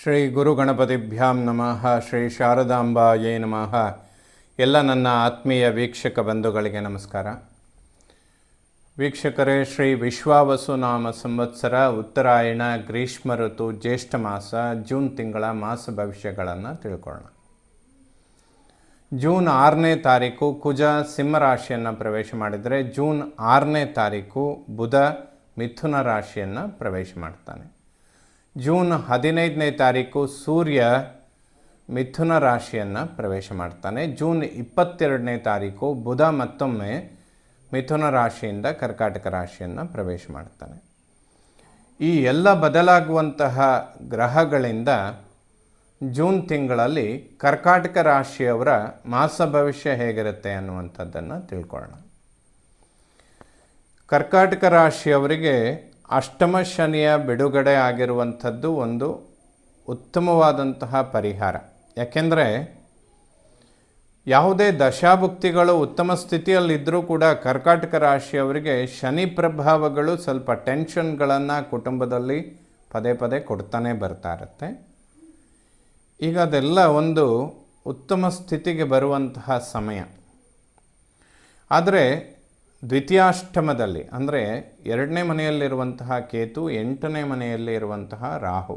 ಶ್ರೀ ಗುರು ಗಣಪತಿಭ್ಯಾಂ ನಮಃ. ಶ್ರೀ ಶಾರದಾಂಬಾಯೇ ನಮಃ. ಎಲ್ಲ ನನ್ನ ಆತ್ಮೀಯ ವೀಕ್ಷಕ ಬಂಧುಗಳಿಗೆ ನಮಸ್ಕಾರ. ವೀಕ್ಷಕರೇ, ಶ್ರೀ ವಿಶ್ವಾವಸು ನಾಮ ಸಂವತ್ಸರ, ಉತ್ತರಾಯಣ, ಗ್ರೀಷ್ಮ ಋತು, ಜ್ಯೇಷ್ಠ ಮಾಸ, ಜೂನ್ ತಿಂಗಳ ಮಾಸ ಭವಿಷ್ಯಗಳನ್ನು ತಿಳ್ಕೊಳ್ಳೋಣ. ಜೂನ್ 6ನೇ ತಾರೀಕು ಕುಜ ಸಿಂಹರಾಶಿಯನ್ನು ಪ್ರವೇಶ ಮಾಡಿದರೆ, ಜೂನ್ 6ನೇ ತಾರೀಕು ಬುಧ ಮಿಥುನ ರಾಶಿಯನ್ನು ಪ್ರವೇಶ ಮಾಡ್ತಾನೆ. ಜೂನ್ 15ನೇ ತಾರೀಕು ಸೂರ್ಯ ಮಿಥುನ ರಾಶಿಯನ್ನು ಪ್ರವೇಶ ಮಾಡ್ತಾನೆ. ಜೂನ್ 22ನೇ ತಾರೀಕು ಬುಧ ಮತ್ತೊಮ್ಮೆ ಮಿಥುನ ರಾಶಿಯಿಂದ ಕರ್ಕಾಟಕ ರಾಶಿಯನ್ನು ಪ್ರವೇಶ ಮಾಡ್ತಾನೆ. ಈ ಎಲ್ಲ ಬದಲಾಗುವಂತಹ ಗ್ರಹಗಳಿಂದ ಜೂನ್ ತಿಂಗಳಲ್ಲಿ ಕರ್ಕಾಟಕ ರಾಶಿಯವರ ಮಾಸ ಭವಿಷ್ಯ ಹೇಗಿರುತ್ತೆ ಅನ್ನುವಂಥದ್ದನ್ನು ತಿಳ್ಕೊಳ್ಳೋಣ. ಕರ್ಕಾಟಕ ರಾಶಿಯವರಿಗೆ ಅಷ್ಟಮ ಶನಿಯ ಬಿಡುಗಡೆ ಆಗಿರುವಂಥದ್ದು ಒಂದು ಉತ್ತಮವಾದಂತಹ ಪರಿಹಾರ. ಯಾಕೆಂದರೆ ಯಾವುದೇ ದಶಾಭುಕ್ತಿಗಳು ಉತ್ತಮ ಸ್ಥಿತಿಯಲ್ಲಿದ್ದರೂ ಕೂಡ ಕರ್ಕಾಟಕ ರಾಶಿಯವರಿಗೆ ಶನಿ ಪ್ರಭಾವಗಳು ಸ್ವಲ್ಪ ಟೆನ್ಷನ್ಗಳನ್ನು ಕುಟುಂಬದಲ್ಲಿ ಪದೇ ಪದೇ ಕೊಡ್ತಾನೆ ಬರ್ತಾ ಇರುತ್ತೆ. ಈಗ ಅದೆಲ್ಲ ಒಂದು ಉತ್ತಮ ಸ್ಥಿತಿಗೆ ಬರುವಂತಹ ಸಮಯ. ಆದರೆ ದ್ವಿತೀಯಾಷ್ಟಮದಲ್ಲಿ ಅಂದರೆ 2ನೇ ಮನೆಯಲ್ಲಿರುವಂತಹ ಕೇತು, 8ನೇ ಮನೆಯಲ್ಲಿ ಇರುವಂತಹ ರಾಹು,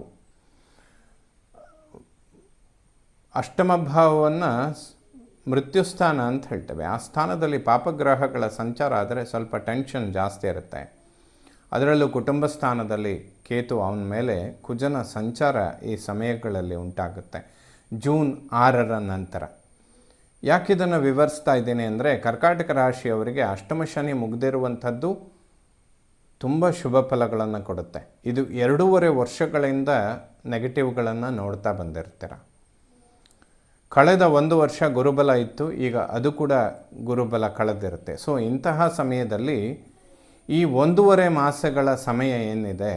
ಅಷ್ಟಮ ಭಾವವನ್ನು ಮೃತ್ಯುಸ್ಥಾನ ಅಂತ ಹೇಳ್ತೇವೆ. ಆ ಸ್ಥಾನದಲ್ಲಿ ಪಾಪಗ್ರಹಗಳ ಸಂಚಾರ ಆದರೆ ಸ್ವಲ್ಪ ಟೆನ್ಷನ್ ಜಾಸ್ತಿ ಇರುತ್ತೆ. ಅದರಲ್ಲೂ ಕುಟುಂಬ ಸ್ಥಾನದಲ್ಲಿ ಕೇತು, ಅವನ ಮೇಲೆ ಕುಜನ ಸಂಚಾರ ಈ ಸಮಯಗಳಲ್ಲಿ ಉಂಟಾಗುತ್ತೆ ಜೂನ್ 6ರ ನಂತರ. ಯಾಕಿದನ್ನು ವಿವರಿಸ್ತಾ ಇದ್ದೀನಿ ಅಂದರೆ, ಕರ್ಕಾಟಕ ರಾಶಿಯವರಿಗೆ ಅಷ್ಟಮ ಶನಿ ಮುಗಿದಿರುವಂಥದ್ದು ತುಂಬ ಶುಭ ಫಲಗಳನ್ನು ಕೊಡುತ್ತೆ. ಇದು 2.5 ವರ್ಷಗಳಿಂದ ನೆಗೆಟಿವ್ಗಳನ್ನು ನೋಡ್ತಾ ಬಂದಿರ್ತೀರ. ಕಳೆದ 1 ವರ್ಷ ಗುರುಬಲ ಇತ್ತು, ಈಗ ಅದು ಕೂಡ ಗುರುಬಲ ಕಳೆದಿರುತ್ತೆ. ಸೊ ಇಂತಹ ಸಮಯದಲ್ಲಿ ಈ 1.5 ಮಾಸಗಳ ಸಮಯ ಏನಿದೆ,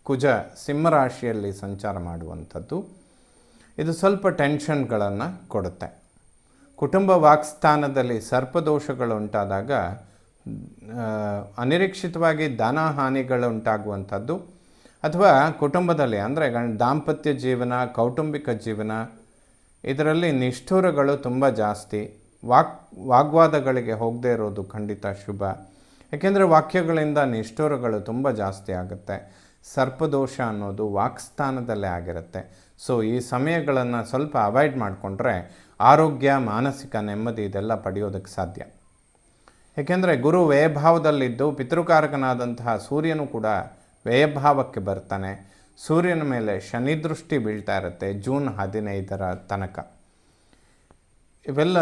ಕುಜ ಸಿಂಹರಾಶಿಯಲ್ಲಿ ಸಂಚಾರ ಮಾಡುವಂಥದ್ದು, ಇದು ಸ್ವಲ್ಪ ಟೆನ್ಷನ್ಗಳನ್ನು ಕೊಡುತ್ತೆ. ಕುಟುಂಬ ವಾಕ್ಸ್ಥಾನದಲ್ಲಿ ಸರ್ಪದೋಷಗಳು ಉಂಟಾದಾಗ ಅನಿರೀಕ್ಷಿತವಾಗಿ ಧನ ಹಾನಿಗಳು ಉಂಟಾಗುವಂಥದ್ದು, ಅಥವಾ ಕುಟುಂಬದಲ್ಲಿ ಅಂದರೆ ದಾಂಪತ್ಯ ಜೀವನ, ಕೌಟುಂಬಿಕ ಜೀವನ, ಇದರಲ್ಲಿ ನಿಷ್ಠುರಗಳು ತುಂಬ ಜಾಸ್ತಿ. ವಾಗ್ವಾದಗಳಿಗೆ ಹೋಗದೇ ಇರೋದು ಖಂಡಿತ ಶುಭ. ಯಾಕೆಂದರೆ ವಾಕ್ಯಗಳಿಂದ ನಿಷ್ಠುರಗಳು ತುಂಬ ಜಾಸ್ತಿ ಆಗುತ್ತೆ. ಸರ್ಪದೋಷ ಅನ್ನೋದು ವಾಕ್ಸ್ಥಾನದಲ್ಲೇ ಆಗಿರುತ್ತೆ. ಸೊ ಈ ಸಮಯಗಳನ್ನು ಸ್ವಲ್ಪ ಅವಾಯ್ಡ್ ಮಾಡಿಕೊಂಡ್ರೆ ಆರೋಗ್ಯ, ಮಾನಸಿಕ ನೆಮ್ಮದಿ ಇದೆಲ್ಲ ಪಡೆಯೋದಕ್ಕೆ ಸಾಧ್ಯ. ಏಕೆಂದರೆ ಗುರು ವ್ಯಯಭಾವದಲ್ಲಿದ್ದು ಪಿತೃಕಾರಕನಾದಂತಹ ಸೂರ್ಯನು ಕೂಡ ವ್ಯಯಭಾವಕ್ಕೆ ಬರ್ತಾನೆ. ಸೂರ್ಯನ ಮೇಲೆ ಶನಿ ದೃಷ್ಟಿ ಬೀಳ್ತಾ ಇರುತ್ತೆ ಜೂನ್ 15ರ ತನಕ. ಇವೆಲ್ಲ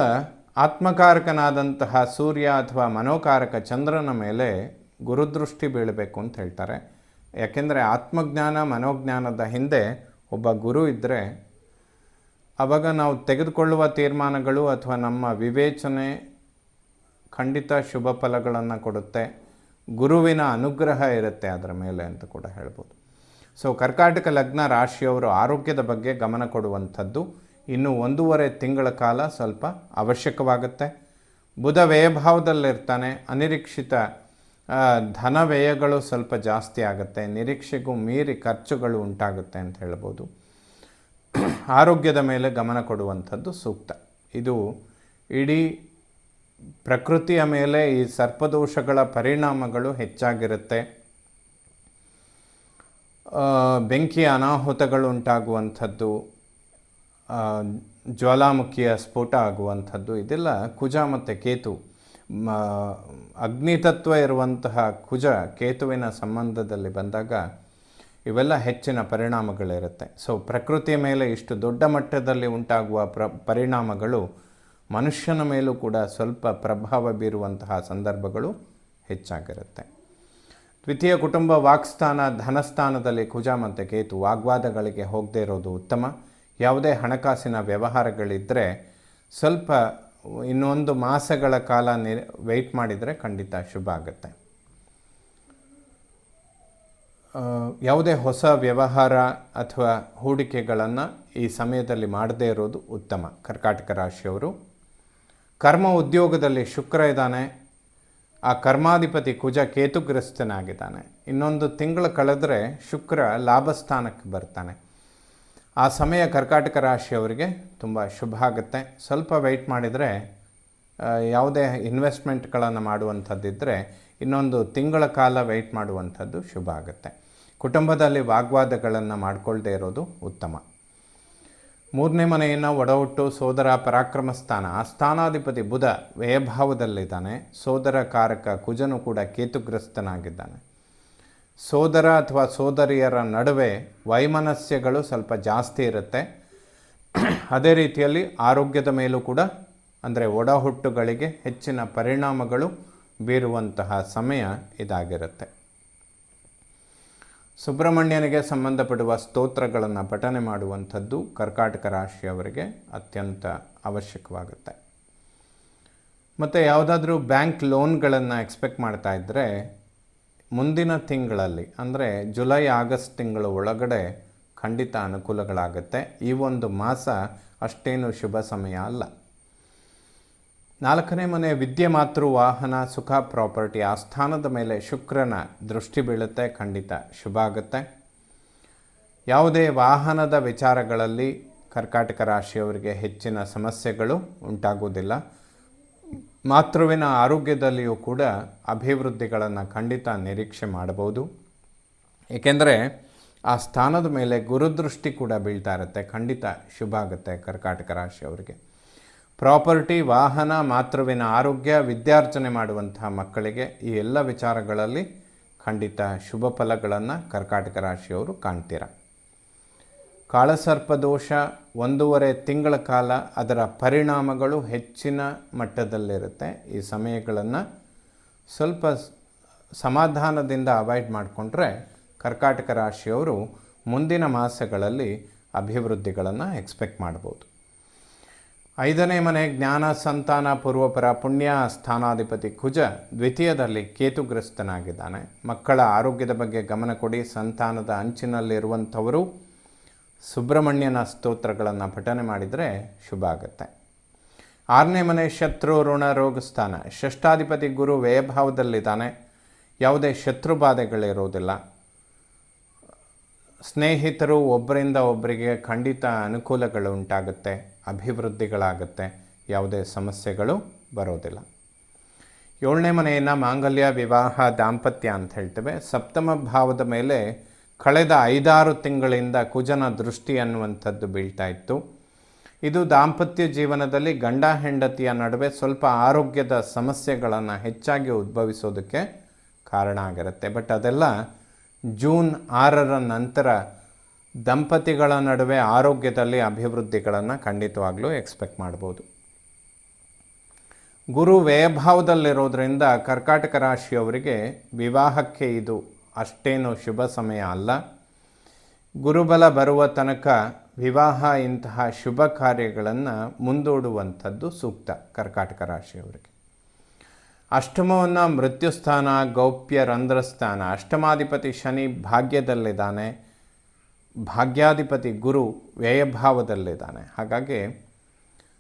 ಆತ್ಮಕಾರಕನಾದಂತಹ ಸೂರ್ಯ ಅಥವಾ ಮನೋಕಾರಕ ಚಂದ್ರನ ಮೇಲೆ ಗುರುದೃಷ್ಟಿ ಬೀಳಬೇಕು ಅಂತ ಹೇಳ್ತಾರೆ. ಯಾಕೆಂದರೆ ಆತ್ಮಜ್ಞಾನ, ಮನೋಜ್ಞಾನದ ಹಿಂದೆ ಒಬ್ಬ ಗುರು ಇದ್ದರೆ ಆವಾಗ ನಾವು ತೆಗೆದುಕೊಳ್ಳುವ ತೀರ್ಮಾನಗಳು ಅಥವಾ ನಮ್ಮ ವಿವೇಚನೆ ಖಂಡಿತ ಶುಭ ಫಲಗಳನ್ನು ಕೊಡುತ್ತೆ. ಗುರುವಿನ ಅನುಗ್ರಹ ಇರುತ್ತೆ ಅದರ ಮೇಲೆ ಅಂತ ಕೂಡ ಹೇಳ್ಬೋದು. ಸೊ ಕರ್ಕಾಟಕ ಲಗ್ನ ರಾಶಿಯವರು ಆರೋಗ್ಯದ ಬಗ್ಗೆ ಗಮನ ಕೊಡುವಂಥದ್ದು ಇನ್ನು 1.5 ತಿಂಗಳ ಕಾಲ ಸ್ವಲ್ಪ ಅವಶ್ಯಕವಾಗುತ್ತೆ. ಬುಧ ವ್ಯಯಭಾವದಲ್ಲಿರ್ತಾನೆ. ಅನಿರೀಕ್ಷಿತ ಧನ ವ್ಯಯಗಳು ಸ್ವಲ್ಪ ಜಾಸ್ತಿ ಆಗುತ್ತೆ. ನಿರೀಕ್ಷೆಗೂ ಮೀರಿ ಖರ್ಚುಗಳು ಉಂಟಾಗುತ್ತೆ ಅಂತ ಹೇಳ್ಬೋದು. ಆರೋಗ್ಯದ ಮೇಲೆ ಗಮನ ಕೊಡುವಂಥದ್ದು ಸೂಕ್ತ. ಇದು ಇಡೀ ಪ್ರಕೃತಿಯ ಮೇಲೆ ಈ ಸರ್ಪದೋಷಗಳ ಪರಿಣಾಮಗಳು ಹೆಚ್ಚಾಗಿರುತ್ತೆ. ಬೆಂಕಿಯ ಅನಾಹುತಗಳು ಉಂಟಾಗುವಂಥದ್ದು, ಜ್ವಾಲಾಮುಖಿಯ ಸ್ಫೋಟ ಆಗುವಂಥದ್ದು, ಇದೆಲ್ಲ ಕುಜ ಮತ್ತು ಕೇತು, ಅಗ್ನಿತತ್ವ ಇರುವಂತಹ ಕುಜ ಕೇತುವಿನ ಸಂಬಂಧದಲ್ಲಿ ಬಂದಾಗ ಇವೆಲ್ಲ ಹೆಚ್ಚಿನ ಪರಿಣಾಮಗಳಿರುತ್ತೆ. ಸೊ ಪ್ರಕೃತಿಯ ಮೇಲೆ ಇಷ್ಟು ದೊಡ್ಡ ಮಟ್ಟದಲ್ಲಿ ಉಂಟಾಗುವ ಪರಿಣಾಮಗಳು ಮನುಷ್ಯನ ಮೇಲೂ ಕೂಡ ಸ್ವಲ್ಪ ಪ್ರಭಾವ ಬೀರುವಂತಹ ಸಂದರ್ಭಗಳು ಹೆಚ್ಚಾಗಿರುತ್ತೆ. ದ್ವಿತೀಯ ಕುಟುಂಬ ವಾಕ್ಸ್ಥಾನ, ಧನಸ್ಥಾನದಲ್ಲಿ ಕುಜ ಮತ್ತು ಕೇತು, ವಾಗ್ವಾದಗಳಿಗೆ ಹೋಗದೇ ಇರೋದು ಉತ್ತಮ. ಯಾವುದೇ ಹಣಕಾಸಿನ ವ್ಯವಹಾರಗಳಿದ್ದರೆ ಸ್ವಲ್ಪ ಇನ್ನೊಂದು ಮಾಸಗಳ ಕಾಲ ವೆಯ್ಟ್ ಮಾಡಿದರೆ ಖಂಡಿತ ಶುಭ ಆಗುತ್ತೆ. ಯಾವುದೇ ಹೊಸ ವ್ಯವಹಾರ ಅಥವಾ ಹೂಡಿಕೆಗಳನ್ನು ಈ ಸಮಯದಲ್ಲಿ ಮಾಡದೇ ಇರೋದು ಉತ್ತಮ. ಕರ್ಕಾಟಕ ರಾಶಿಯವರು ಕರ್ಮ ಉದ್ಯೋಗದಲ್ಲಿ ಶುಕ್ರ ಇದ್ದಾನೆ. ಆ ಕರ್ಮಾಧಿಪತಿ ಕುಜ ಕೇತುಗ್ರಸ್ತನಾಗಿದ್ದಾನೆ. ಇನ್ನೊಂದು ತಿಂಗಳು ಕಳೆದರೆ ಶುಕ್ರ ಲಾಭಸ್ಥಾನಕ್ಕೆ ಬರ್ತಾನೆ. ಆ ಸಮಯ ಕರ್ಕಾಟಕ ರಾಶಿಯವರಿಗೆ ತುಂಬ ಶುಭ ಆಗುತ್ತೆ. ಸ್ವಲ್ಪ ವೆಯ್ಟ್ ಮಾಡಿದರೆ ಯಾವುದೇ ಇನ್ವೆಸ್ಟ್ಮೆಂಟ್ಗಳನ್ನು ಮಾಡುವಂಥದ್ದಿದ್ದರೆ ಇನ್ನೊಂದು ತಿಂಗಳ ಕಾಲ ವೆಯ್ಟ್ ಮಾಡುವಂಥದ್ದು ಶುಭ ಆಗುತ್ತೆ. ಕುಟುಂಬದಲ್ಲಿ ವಾಗ್ವಾದಗಳನ್ನು ಮಾಡಿಕೊಳ್ಳದೆ ಇರೋದು ಉತ್ತಮ. 3ನೇ ಮನೆಯನ್ನು ಒಡಹುಟ್ಟು ಸೋದರ ಪರಾಕ್ರಮ ಸ್ಥಾನ, ಆ ಸ್ಥಾನಾಧಿಪತಿ ಬುಧ ವ್ಯಯಭಾವದಲ್ಲಿದ್ದಾನೆ. ಸೋದರ ಕಾರಕ ಕುಜನು ಕೂಡ ಕೇತುಗ್ರಸ್ತನಾಗಿದ್ದಾನೆ. ಸೋದರ ಅಥವಾ ಸೋದರಿಯರ ನಡುವೆ ವೈಮನಸ್ಯಗಳು ಸ್ವಲ್ಪ ಜಾಸ್ತಿ ಇರುತ್ತೆ. ಅದೇ ರೀತಿಯಲ್ಲಿ ಆರೋಗ್ಯದ ಮೇಲೂ ಕೂಡ, ಅಂದರೆ ಒಡಹುಟ್ಟುಗಳಿಗೆ ಹೆಚ್ಚಿನ ಪರಿಣಾಮಗಳು ಬೀರುವಂತಹ ಸಮಯ ಇದಾಗಿರುತ್ತೆ. ಸುಬ್ರಹ್ಮಣ್ಯನಿಗೆ ಸಂಬಂಧಪಡುವ ಸ್ತೋತ್ರಗಳನ್ನು ಪಠನೆ ಮಾಡುವಂಥದ್ದು ಕರ್ಕಾಟಕ ರಾಶಿಯವರಿಗೆ ಅತ್ಯಂತ ಅವಶ್ಯಕವಾಗುತ್ತೆ. ಮತ್ತು ಯಾವುದಾದ್ರೂ ಬ್ಯಾಂಕ್ ಲೋನ್ಗಳನ್ನು ಎಕ್ಸ್ಪೆಕ್ಟ್ ಮಾಡ್ತಾ ಇದ್ದರೆ ಮುಂದಿನ ತಿಂಗಳಲ್ಲಿ, ಅಂದರೆ ಜುಲೈ ಆಗಸ್ಟ್ ತಿಂಗಳ ಒಳಗಡೆ ಖಂಡಿತ ಅನುಕೂಲಗಳಾಗುತ್ತೆ. ಈ ಒಂದು ಮಾಸ ಅಷ್ಟೇನು ಶುಭ ಸಮಯ ಅಲ್ಲ. 4ನೇ ಮನೆ ವಿದ್ಯೆ, ಮಾತೃ, ವಾಹನ, ಸುಖ, ಪ್ರಾಪರ್ಟಿ, ಆ ಸ್ಥಾನದ ಮೇಲೆ ಶುಕ್ರನ ದೃಷ್ಟಿ ಬೀಳುತ್ತೆ. ಖಂಡಿತ ಶುಭ ಆಗುತ್ತೆ. ಯಾವುದೇ ವಾಹನದ ವಿಚಾರಗಳಲ್ಲಿ ಕರ್ಕಾಟಕ ರಾಶಿಯವರಿಗೆ ಹೆಚ್ಚಿನ ಸಮಸ್ಯೆಗಳು ಉಂಟಾಗುವುದಿಲ್ಲ. ಮಾತೃವಿನ ಆರೋಗ್ಯದಲ್ಲಿಯೂ ಕೂಡ ಅಭಿವೃದ್ಧಿಗಳನ್ನು ಖಂಡಿತ ನಿರೀಕ್ಷೆ ಮಾಡಬಹುದು. ಏಕೆಂದರೆ ಆ ಸ್ಥಾನದ ಮೇಲೆ ಗುರುದೃಷ್ಟಿ ಕೂಡ ಬೀಳ್ತಾ ಇರುತ್ತೆ. ಖಂಡಿತ ಶುಭ ಆಗುತ್ತೆ ಕರ್ಕಾಟಕ ರಾಶಿಯವರಿಗೆ. ಪ್ರಾಪರ್ಟಿ, ವಾಹನ, ಮಾತೃವಿನ ಆರೋಗ್ಯ, ವಿದ್ಯಾರ್ಜನೆ ಮಾಡುವಂತಹ ಮಕ್ಕಳಿಗೆ ಈ ಎಲ್ಲ ವಿಚಾರಗಳಲ್ಲಿ ಖಂಡಿತ ಶುಭ ಫಲಗಳನ್ನು ಕರ್ಕಾಟಕ ರಾಶಿಯವರು ಕಾಣ್ತೀರ. ಕಾಳಸರ್ಪದೋಷ 1.5 ತಿಂಗಳ ಕಾಲ, ಅದರ ಪರಿಣಾಮಗಳು ಹೆಚ್ಚಿನ ಮಟ್ಟದಲ್ಲಿರುತ್ತೆ. ಈ ಸಮಯಗಳನ್ನು ಸ್ವಲ್ಪ ಸಮಾಧಾನದಿಂದ ಅವಾಯ್ಡ್ ಮಾಡಿಕೊಂಡ್ರೆ ಕರ್ಕಾಟಕ ರಾಶಿಯವರು ಮುಂದಿನ ಮಾಸಗಳಲ್ಲಿ ಅಭಿವೃದ್ಧಿಗಳನ್ನು ಎಕ್ಸ್ಪೆಕ್ಟ್ ಮಾಡ್ಬೋದು. 5ನೇ ಮನೆ ಜ್ಞಾನ, ಸಂತಾನ, ಪೂರ್ವಪರ, ಪುಣ್ಯ ಸ್ಥಾನಾಧಿಪತಿ ಕುಜ ದ್ವಿತೀಯದಲ್ಲಿ ಕೇತುಗ್ರಸ್ತನಾಗಿದ್ದಾನೆ. ಮಕ್ಕಳ ಆರೋಗ್ಯದ ಬಗ್ಗೆ ಗಮನ ಕೊಡಿ. ಸಂತಾನದ ಅಂಚಿನಲ್ಲಿರುವಂಥವರು ಸುಬ್ರಹ್ಮಣ್ಯನ ಸ್ತೋತ್ರಗಳನ್ನು ಪಠನೆ ಮಾಡಿದರೆ ಶುಭ ಆಗುತ್ತೆ. 6ನೇ ಮನೆ ಶತ್ರು, ಋಣ, ರೋಗ ಸ್ಥಾನ, ಷಷ್ಠಾಧಿಪತಿ ಗುರು ವ್ಯಯಭಾವದಲ್ಲಿದ್ದಾನೆ. ಯಾವುದೇ ಶತ್ರು ಬಾಧೆಗಳಿರೋದಿಲ್ಲ. ಸ್ನೇಹಿತರು ಒಬ್ಬರಿಂದ ಒಬ್ಬರಿಗೆ ಖಂಡಿತ ಅನುಕೂಲಗಳು ಉಂಟಾಗುತ್ತೆ, ಅಭಿವೃದ್ಧಿಗಳಾಗುತ್ತೆ, ಯಾವುದೇ ಸಮಸ್ಯೆಗಳು ಬರೋದಿಲ್ಲ. 7ನೇ ಮನೆಯನ್ನು ಮಾಂಗಲ್ಯ, ವಿವಾಹ, ದಾಂಪತ್ಯ ಅಂತ ಹೇಳ್ತೇವೆ. ಸಪ್ತಮ ಭಾವದ ಮೇಲೆ ಕಳೆದ 5-6 ತಿಂಗಳಿಂದ ಕುಜನ ದೃಷ್ಟಿ ಅನ್ನುವಂಥದ್ದು ಬೀಳ್ತಾ ಇತ್ತು. ಇದು ದಾಂಪತ್ಯ ಜೀವನದಲ್ಲಿ ಗಂಡ ಹೆಂಡತಿಯ ನಡುವೆ ಸ್ವಲ್ಪ ಆರೋಗ್ಯದ ಸಮಸ್ಯೆಗಳನ್ನು ಹೆಚ್ಚಾಗಿ ಉದ್ಭವಿಸೋದಕ್ಕೆ ಕಾರಣ ಆಗಿರುತ್ತೆ. ಬಟ್ ಅದೆಲ್ಲ ಜೂನ್ 6ರ ನಂತರ ದಂಪತಿಗಳ ನಡುವೆ ಆರೋಗ್ಯದಲ್ಲಿ ಅಭಿವೃದ್ಧಿಗಳನ್ನು ಖಂಡಿತವಾಗ್ಲೂ ಎಕ್ಸ್ಪೆಕ್ಟ್ ಮಾಡ್ಬೋದು. ಗುರು ವ್ಯಯಭಾವದಲ್ಲಿರೋದ್ರಿಂದ ಕರ್ಕಾಟಕ ರಾಶಿಯವರಿಗೆ ವಿವಾಹಕ್ಕೆ ಇದು ಅಷ್ಟೇನು ಶುಭ ಸಮಯ ಅಲ್ಲ. ಗುರುಬಲ ಬರುವ ತನಕ ವಿವಾಹ ಇಂತಹ ಶುಭ ಕಾರ್ಯಗಳನ್ನು ಮುಂದೂಡುವಂಥದ್ದು ಸೂಕ್ತ ಕರ್ಕಾಟಕ ರಾಶಿಯವರಿಗೆ. ಅಷ್ಟಮವನ್ನು ಮೃತ್ಯುಸ್ಥಾನ, ಗೌಪ್ಯ, ರಂಧ್ರಸ್ಥಾನ, ಅಷ್ಟಮಾಧಿಪತಿ ಶನಿ ಭಾಗ್ಯದಲ್ಲಿದ್ದಾನೆ. ಭಾಗ್ಯಾಧಿಪತಿ ಗುರು ವ್ಯಯಭಾವದಲ್ಲಿದ್ದಾನೆ. ಹಾಗಾಗಿ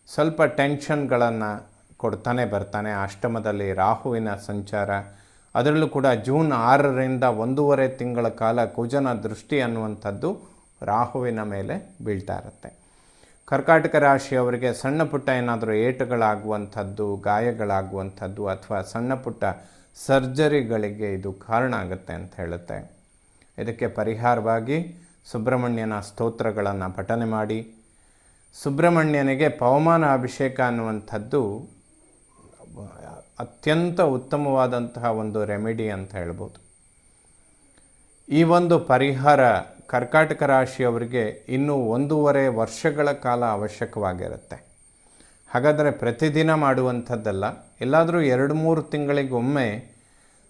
ಸ್ವಲ್ಪ ಟೆನ್ಷನ್ಗಳನ್ನು ಕೊಡ್ತಾನೆ ಬರ್ತಾನೆ. ಅಷ್ಟಮದಲ್ಲಿ ರಾಹುವಿನ ಸಂಚಾರ, ಅದರಲ್ಲೂ ಕೂಡ ಜೂನ್ 6ರಿಂದ 1.5 ತಿಂಗಳ ಕಾಲ ಕುಜನ ದೃಷ್ಟಿ ಅನ್ನುವಂಥದ್ದು ರಾಹುವಿನ ಮೇಲೆ ಬೀಳ್ತಾ ಇರುತ್ತೆ. ಕರ್ಕಾಟಕ ರಾಶಿಯವರಿಗೆ ಸಣ್ಣ ಪುಟ್ಟ ಏನಾದರೂ ಏಟುಗಳಾಗುವಂಥದ್ದು, ಗಾಯಗಳಾಗುವಂಥದ್ದು ಅಥವಾ ಸಣ್ಣ ಪುಟ್ಟ ಸರ್ಜರಿಗಳಿಗೆ ಇದು ಕಾರಣ ಆಗುತ್ತೆ ಅಂತ ಹೇಳುತ್ತೆ. ಇದಕ್ಕೆ ಪರಿಹಾರವಾಗಿ ಸುಬ್ರಹ್ಮಣ್ಯನ ಸ್ತೋತ್ರಗಳನ್ನು ಪಠನೆ ಮಾಡಿ, ಸುಬ್ರಹ್ಮಣ್ಯನಿಗೆ ಪವಮಾನ ಅಭಿಷೇಕ ಅನ್ನುವಂಥದ್ದು ಅತ್ಯಂತ ಉತ್ತಮವಾದಂತಹ ಒಂದು ರೆಮಿಡಿ ಅಂತ ಹೇಳ್ಬೋದು. ಈ ಒಂದು ಪರಿಹಾರ ಕರ್ಕಾಟಕ ರಾಶಿಯವರಿಗೆ ಇನ್ನೂ 1.5 ವರ್ಷಗಳ ಕಾಲ ಅವಶ್ಯಕವಾಗಿರುತ್ತೆ. ಹಾಗಾದರೆ ಪ್ರತಿದಿನ ಮಾಡುವಂಥದ್ದಲ್ಲ, ಎಲ್ಲಾದರೂ 2-3 ತಿಂಗಳಿಗೊಮ್ಮೆ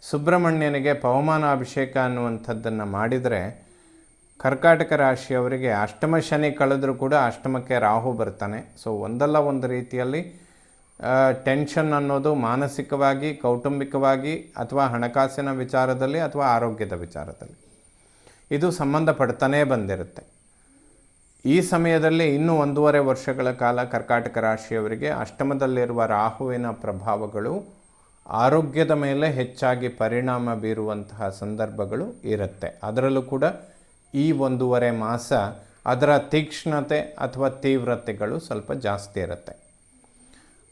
ಸುಬ್ರಹ್ಮಣ್ಯನಿಗೆ ಪವಮಾನ ಅಭಿಷೇಕ ಅನ್ನುವಂಥದ್ದನ್ನು ಮಾಡಿದರೆ ಕರ್ಕಾಟಕ ರಾಶಿಯವರಿಗೆ ಅಷ್ಟಮ ಶನಿ ಕಳೆದರೂ ಕೂಡ ಅಷ್ಟಮಕ್ಕೆ ರಾಹು ಬರ್ತಾನೆ. ಸೊ ಒಂದಲ್ಲ ಒಂದು ರೀತಿಯಲ್ಲಿ ಟೆನ್ಷನ್ ಅನ್ನೋದು ಮಾನಸಿಕವಾಗಿ, ಕೌಟುಂಬಿಕವಾಗಿ ಅಥವಾ ಹಣಕಾಸಿನ ವಿಚಾರದಲ್ಲಿ ಅಥವಾ ಆರೋಗ್ಯದ ವಿಚಾರದಲ್ಲಿ ಇದು ಸಂಬಂಧಪಡ್ತಾನೇ ಬಂದಿರುತ್ತೆ. ಈ ಸಮಯದಲ್ಲಿ ಇನ್ನೂ 1.5 ವರ್ಷಗಳ ಕಾಲ ಕರ್ಕಾಟಕ ರಾಶಿಯವರಿಗೆ ಅಷ್ಟಮದಲ್ಲಿರುವ ರಾಹುವಿನ ಪ್ರಭಾವಗಳು ಆರೋಗ್ಯದ ಮೇಲೆ ಹೆಚ್ಚಾಗಿ ಪರಿಣಾಮ ಬೀರುವಂತಹ ಸಂದರ್ಭಗಳು ಇರುತ್ತೆ. ಅದರಲ್ಲೂ ಕೂಡ ಈ 1.5 ಮಾಸ ಅದರ ತೀಕ್ಷ್ಣತೆ ಅಥವಾ ತೀವ್ರತೆಗಳು ಸ್ವಲ್ಪ ಜಾಸ್ತಿ ಇರುತ್ತೆ.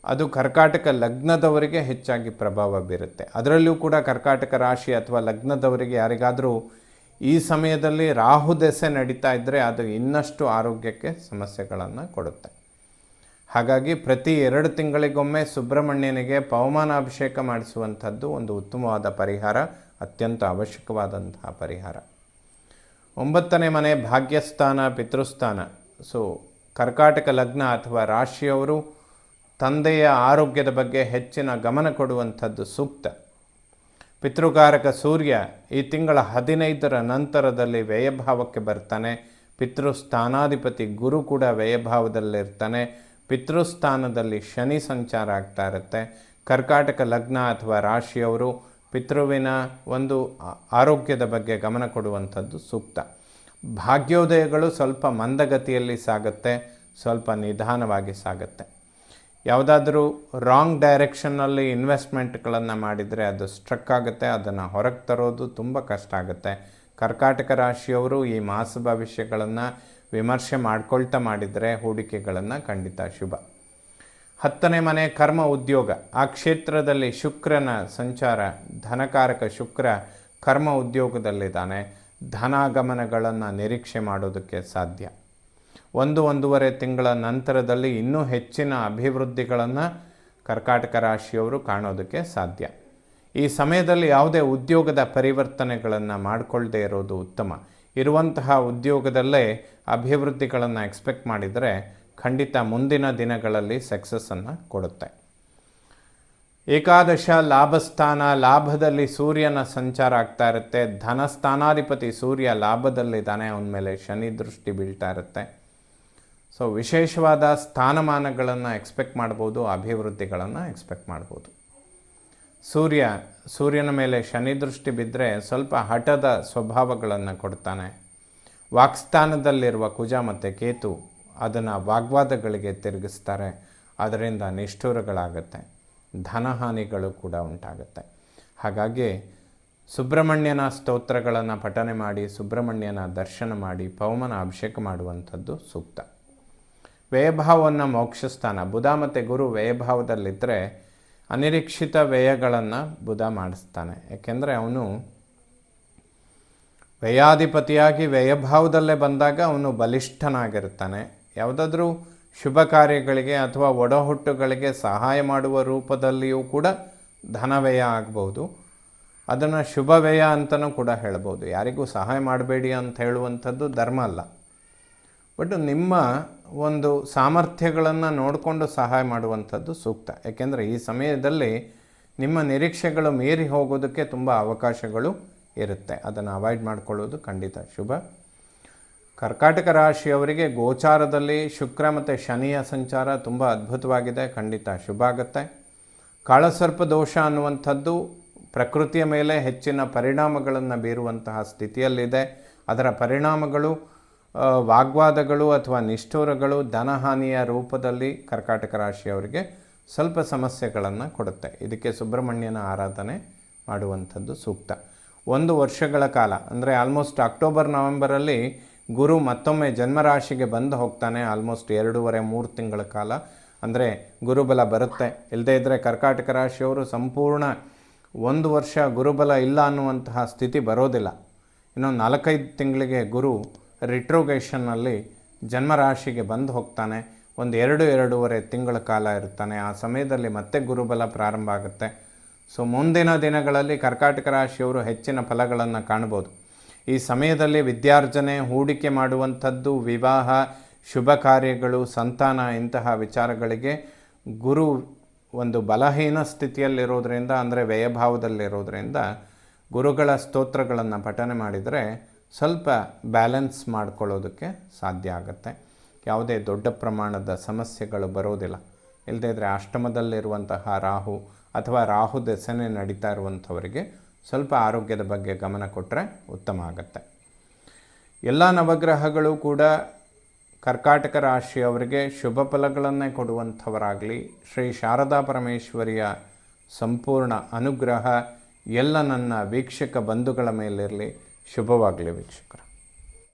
ಅದು ಕರ್ಕಾಟಕ ಲಗ್ನದವರಿಗೆ ಹೆಚ್ಚಾಗಿ ಪ್ರಭಾವ ಬೀರುತ್ತೆ. ಅದರಲ್ಲೂ ಕೂಡ ಕರ್ಕಾಟಕ ರಾಶಿ ಅಥವಾ ಲಗ್ನದವರಿಗೆ ಯಾರಿಗಾದರೂ ಈ ಸಮಯದಲ್ಲಿ ರಾಹು ದೆಸೆ ನಡೀತಾ ಇದ್ದರೆ ಅದು ಇನ್ನಷ್ಟು ಆರೋಗ್ಯಕ್ಕೆ ಸಮಸ್ಯೆಗಳನ್ನು ಕೊಡುತ್ತೆ. ಹಾಗಾಗಿ ಪ್ರತಿ 2 ತಿಂಗಳಿಗೊಮ್ಮೆ ಸುಬ್ರಹ್ಮಣ್ಯನಿಗೆ ಪವಮಾನಾಭಿಷೇಕ ಮಾಡಿಸುವಂಥದ್ದು ಒಂದು ಉತ್ತಮವಾದ ಪರಿಹಾರ, ಅತ್ಯಂತ ಅವಶ್ಯಕವಾದಂತಹ ಪರಿಹಾರ. 9ನೇ ಮನೆ ಭಾಗ್ಯಸ್ಥಾನ, ಪಿತೃಸ್ಥಾನ. ಸೊ ಕರ್ಕಾಟಕ ಲಗ್ನ ಅಥವಾ ರಾಶಿಯವರು ತಂದೆಯ ಆರೋಗ್ಯದ ಬಗ್ಗೆ ಹೆಚ್ಚಿನ ಗಮನ ಕೊಡುವಂಥದ್ದು ಸೂಕ್ತ. ಪಿತೃಕಾರಕ ಸೂರ್ಯ ಈ ತಿಂಗಳ 15ರ ನಂತರದಲ್ಲಿ ವ್ಯಯಭಾವಕ್ಕೆ ಬರ್ತಾನೆ. ಪಿತೃಸ್ಥಾನಾಧಿಪತಿ ಗುರು ಕೂಡ ವ್ಯಯಭಾವದಲ್ಲಿರ್ತಾನೆ. ಪಿತೃಸ್ಥಾನದಲ್ಲಿ ಶನಿ ಸಂಚಾರ ಆಗ್ತಾ ಇರುತ್ತೆ. ಕರ್ಕಾಟಕ ಲಗ್ನ ಅಥವಾ ರಾಶಿಯವರು ಪಿತೃವಿನ ಒಂದು ಆರೋಗ್ಯದ ಬಗ್ಗೆ ಗಮನ ಕೊಡುವಂಥದ್ದು ಸೂಕ್ತ. ಭಾಗ್ಯೋದಯಗಳು ಸ್ವಲ್ಪ ಮಂದಗತಿಯಲ್ಲಿ ಸಾಗುತ್ತೆ, ಸ್ವಲ್ಪ ನಿಧಾನವಾಗಿ ಸಾಗುತ್ತೆ. ಯಾವುದಾದ್ರೂ ರಾಂಗ್ ಡೈರೆಕ್ಷನ್ನಲ್ಲಿ ಇನ್ವೆಸ್ಟ್ಮೆಂಟ್ಗಳನ್ನು ಮಾಡಿದರೆ ಅದು ಸ್ಟ್ರಕ್ ಆಗುತ್ತೆ, ಅದನ್ನು ಹೊರಗೆ ತರೋದು ತುಂಬ ಕಷ್ಟ ಆಗುತ್ತೆ. ಕರ್ಕಾಟಕ ರಾಶಿಯವರು ಈ ಮಾಸ ಭವಿಷ್ಯಗಳನ್ನು ವಿಮರ್ಶೆ ಮಾಡ್ಕೊಳ್ತಾ ಮಾಡಿದರೆ ಹೂಡಿಕೆಗಳನ್ನು ಖಂಡಿತ ಶುಭ. 10ನೇ ಮನೆ ಕರ್ಮ ಉದ್ಯೋಗ. ಆ ಕ್ಷೇತ್ರದಲ್ಲಿ ಶುಕ್ರನ ಸಂಚಾರ, ಧನಕಾರಕ ಶುಕ್ರ ಕರ್ಮ ಉದ್ಯೋಗದಲ್ಲಿದ್ದಾನೆ. ಧನಾಗಮನಗಳನ್ನು ನಿರೀಕ್ಷೆ ಮಾಡೋದಕ್ಕೆ ಸಾಧ್ಯ. 1-1.5 ತಿಂಗಳ ನಂತರದಲ್ಲಿ ಇನ್ನೂ ಹೆಚ್ಚಿನ ಅಭಿವೃದ್ಧಿಗಳನ್ನು ಕರ್ಕಾಟಕ ರಾಶಿಯವರು ಕಾಣೋದಕ್ಕೆ ಸಾಧ್ಯ. ಈ ಸಮಯದಲ್ಲಿ ಯಾವುದೇ ಉದ್ಯೋಗದ ಪರಿವರ್ತನೆಗಳನ್ನು ಮಾಡಿಕೊಳ್ಳದೆ ಇರೋದು ಉತ್ತಮ. ಇರುವಂತಹ ಉದ್ಯೋಗದಲ್ಲೇ ಅಭಿವೃದ್ಧಿಗಳನ್ನು ಎಕ್ಸ್ಪೆಕ್ಟ್ ಮಾಡಿದರೆ ಖಂಡಿತ ಮುಂದಿನ ದಿನಗಳಲ್ಲಿ ಸಕ್ಸಸ್ಸನ್ನು ಕೊಡುತ್ತೆ. ಏಕಾದಶ ಲಾಭಸ್ಥಾನ, ಲಾಭದಲ್ಲಿ ಸೂರ್ಯನ ಸಂಚಾರ ಆಗ್ತಾ ಇರುತ್ತೆ. ಧನಸ್ಥಾನಾಧಿಪತಿ ಸೂರ್ಯ ಲಾಭದಲ್ಲಿದ್ದಾನೆ, ಅವನ ಮೇಲೆ ಶನಿ ದೃಷ್ಟಿ ಬೀಳ್ತಾ ಇರುತ್ತೆ. ಸೊ ವಿಶೇಷವಾದ ಸ್ಥಾನಮಾನಗಳನ್ನು ಎಕ್ಸ್ಪೆಕ್ಟ್ ಮಾಡ್ಬೋದು, ಅಭಿವೃದ್ಧಿಗಳನ್ನು ಎಕ್ಸ್ಪೆಕ್ಟ್ ಮಾಡ್ಬೋದು. ಸೂರ್ಯನ ಮೇಲೆ ಶನಿ ದೃಷ್ಟಿ ಬಿದ್ದರೆ ಸ್ವಲ್ಪ ಹಠದ ಸ್ವಭಾವಗಳನ್ನು ಕೊಡ್ತಾನೆ. ವಾಕ್ಸ್ಥಾನದಲ್ಲಿರುವ ಕುಜ ಮತ್ತು ಕೇತು ಅದನ್ನು ವಾಗ್ವಾದಗಳಿಗೆ ತಿರುಗಿಸ್ತಾರೆ. ಅದರಿಂದ ನಿಷ್ಠುರಗಳಾಗುತ್ತೆ, ಧನಹಾನಿಗಳು ಕೂಡ ಉಂಟಾಗುತ್ತೆ. ಹಾಗಾಗಿ ಸುಬ್ರಹ್ಮಣ್ಯನ ಸ್ತೋತ್ರಗಳನ್ನು ಪಠನೆ ಮಾಡಿ, ಸುಬ್ರಹ್ಮಣ್ಯನ ದರ್ಶನ ಮಾಡಿ, ಪವಮಾನ ಅಭಿಷೇಕ ಮಾಡುವಂಥದ್ದು ಸೂಕ್ತ. ವ್ಯಯಭಾವವನ್ನು ಮೋಕ್ಷಸ್ಥಾನ, ಬುಧ ಮತ್ತು ಗುರು ವ್ಯಯಭಾವದಲ್ಲಿದ್ದರೆ ಅನಿರೀಕ್ಷಿತ ವ್ಯಯಗಳನ್ನು ಬುಧ ಮಾಡಿಸ್ತಾನೆ. ಏಕೆಂದರೆ ಅವನು ವ್ಯಯಾಧಿಪತಿಯಾಗಿ ವ್ಯಯಭಾವದಲ್ಲೇ ಬಂದಾಗ ಅವನು ಬಲಿಷ್ಠನಾಗಿರ್ತಾನೆ. ಯಾವುದಾದ್ರೂ ಶುಭ ಕಾರ್ಯಗಳಿಗೆ ಅಥವಾ ಒಡಹುಟ್ಟುಗಳಿಗೆ ಸಹಾಯ ಮಾಡುವ ರೂಪದಲ್ಲಿಯೂ ಕೂಡ ಧನವ್ಯಯ ಆಗ್ಬೋದು. ಅದನ್ನು ಶುಭ ವ್ಯಯ ಅಂತಲೂ ಕೂಡ ಹೇಳ್ಬೋದು. ಯಾರಿಗೂ ಸಹಾಯ ಮಾಡಬೇಡಿ ಅಂತ ಹೇಳುವಂಥದ್ದು ಧರ್ಮ ಅಲ್ಲ. ಬಟ್ ನಿಮ್ಮ ಒಂದು ಸಾಮರ್ಥ್ಯಗಳನ್ನು ನೋಡಿಕೊಂಡು ಸಹಾಯ ಮಾಡುವಂಥದ್ದು ಸೂಕ್ತ. ಏಕೆಂದರೆ ಈ ಸಮಯದಲ್ಲಿ ನಿಮ್ಮ ನಿರೀಕ್ಷೆಗಳು ಮೀರಿ ಹೋಗೋದಕ್ಕೆ ತುಂಬ ಅವಕಾಶಗಳು ಇರುತ್ತೆ. ಅದನ್ನು ಅವಾಯ್ಡ್ ಮಾಡಿಕೊಳ್ಳೋದು ಖಂಡಿತ ಶುಭ. ಕರ್ಕಾಟಕ ರಾಶಿಯವರಿಗೆ ಗೋಚಾರದಲ್ಲಿ ಶುಕ್ರ ಮತ್ತು ಶನಿಯ ಸಂಚಾರ ತುಂಬ ಅದ್ಭುತವಾಗಿದೆ, ಖಂಡಿತ ಶುಭ ಆಗುತ್ತೆ. ಕಾಳಸರ್ಪ ದೋಷ ಅನ್ನುವಂಥದ್ದು ಪ್ರಕೃತಿಯ ಮೇಲೆ ಹೆಚ್ಚಿನ ಪರಿಣಾಮಗಳನ್ನು ಬೀರುವಂತಹ ಸ್ಥಿತಿಯಲ್ಲಿದೆ. ಅದರ ಪರಿಣಾಮಗಳು ವಾಗ್ವಾದಗಳು ಅಥವಾ ನಿಷ್ಠುರಗಳು, ಧನಹಾನಿಯ ರೂಪದಲ್ಲಿ ಕರ್ಕಾಟಕ ರಾಶಿಯವರಿಗೆ ಸ್ವಲ್ಪ ಸಮಸ್ಯೆಗಳನ್ನು ಕೊಡುತ್ತೆ. ಇದಕ್ಕೆ ಸುಬ್ರಹ್ಮಣ್ಯನ ಆರಾಧನೆ ಮಾಡುವಂಥದ್ದು ಸೂಕ್ತ. 1 ವರ್ಷಗಳ ಕಾಲ ಅಂದರೆ ಆಲ್ಮೋಸ್ಟ್ ಅಕ್ಟೋಬರ್-ನವೆಂಬರಲ್ಲಿ ಗುರು ಮತ್ತೊಮ್ಮೆ ಜನ್ಮರಾಶಿಗೆ ಬಂದು ಹೋಗ್ತಾನೆ. ಆಲ್ಮೋಸ್ಟ್ 2.5-3 ತಿಂಗಳ ಕಾಲ ಅಂದರೆ ಗುರುಬಲ ಬರುತ್ತೆ. ಇಲ್ಲದೇ ಇದ್ದರೆ ಕರ್ಕಾಟಕ ರಾಶಿಯವರು ಸಂಪೂರ್ಣ 1 ವರ್ಷ ಗುರುಬಲ ಇಲ್ಲ ಅನ್ನುವಂತಹ ಸ್ಥಿತಿ ಬರೋದಿಲ್ಲ. ಇನ್ನೊಂದು 4-5 ತಿಂಗಳಿಗೆ ಗುರು ರಿಟ್ರೋಗೇಷನ್ನಲ್ಲಿ ಜನ್ಮರಾಶಿಗೆ ಬಂದು ಹೋಗ್ತಾನೆ. ಒಂದು 2-2.5 ತಿಂಗಳ ಕಾಲ ಇರ್ತಾನೆ. ಆ ಸಮಯದಲ್ಲಿ ಮತ್ತೆ ಗುರುಬಲ ಪ್ರಾರಂಭ ಆಗುತ್ತೆ. ಸೊ ಮುಂದಿನ ದಿನಗಳಲ್ಲಿ ಕರ್ಕಾಟಕ ರಾಶಿಯವರು ಹೆಚ್ಚಿನ ಫಲಗಳನ್ನು ಕಾಣ್ಬೋದು. ಈ ಸಮಯದಲ್ಲಿ ವಿದ್ಯಾರ್ಜನೆ, ಹೂಡಿಕೆ ಮಾಡುವಂಥದ್ದು, ವಿವಾಹ, ಶುಭ ಕಾರ್ಯಗಳು, ಸಂತಾನ ಇಂತಹ ವಿಚಾರಗಳಿಗೆ ಗುರು ಒಂದು ಬಲಹೀನ ಸ್ಥಿತಿಯಲ್ಲಿರೋದ್ರಿಂದ ಅಂದರೆ ವ್ಯಯಭಾವದಲ್ಲಿರೋದ್ರಿಂದ ಗುರುಗಳ ಸ್ತೋತ್ರಗಳನ್ನು ಪಠನೆ ಮಾಡಿದರೆ ಸ್ವಲ್ಪ ಬ್ಯಾಲೆನ್ಸ್ ಮಾಡ್ಕೊಳ್ಳೋದಕ್ಕೆ ಸಾಧ್ಯ ಆಗುತ್ತೆ. ಯಾವುದೇ ದೊಡ್ಡ ಪ್ರಮಾಣದ ಸಮಸ್ಯೆಗಳು ಬರೋದಿಲ್ಲ. ಇಲ್ಲದೇ ಇದ್ದರೆ ಅಷ್ಟಮದಲ್ಲಿರುವಂತಹ ರಾಹು ಅಥವಾ ರಾಹು ದೆಸೆನೇ ನಡೀತಾ ಇರುವಂಥವರಿಗೆ ಸ್ವಲ್ಪ ಆರೋಗ್ಯದ ಬಗ್ಗೆ ಗಮನ ಕೊಟ್ಟರೆ ಉತ್ತಮ ಆಗುತ್ತೆ. ಎಲ್ಲ ನವಗ್ರಹಗಳು ಕೂಡ ಕರ್ಕಾಟಕ ರಾಶಿಯವರಿಗೆ ಶುಭ ಫಲಗಳನ್ನೇ ಕೊಡುವಂಥವರಾಗಲಿ. ಶ್ರೀ ಶಾರದಾ ಪರಮೇಶ್ವರಿಯ ಸಂಪೂರ್ಣ ಅನುಗ್ರಹ ಎಲ್ಲ ನನ್ನ ವೀಕ್ಷಕ ಬಂಧುಗಳ ಮೇಲಿರಲಿ. ಶುಭವಾಗಲಿ ವೀಕ್ಷಕರು.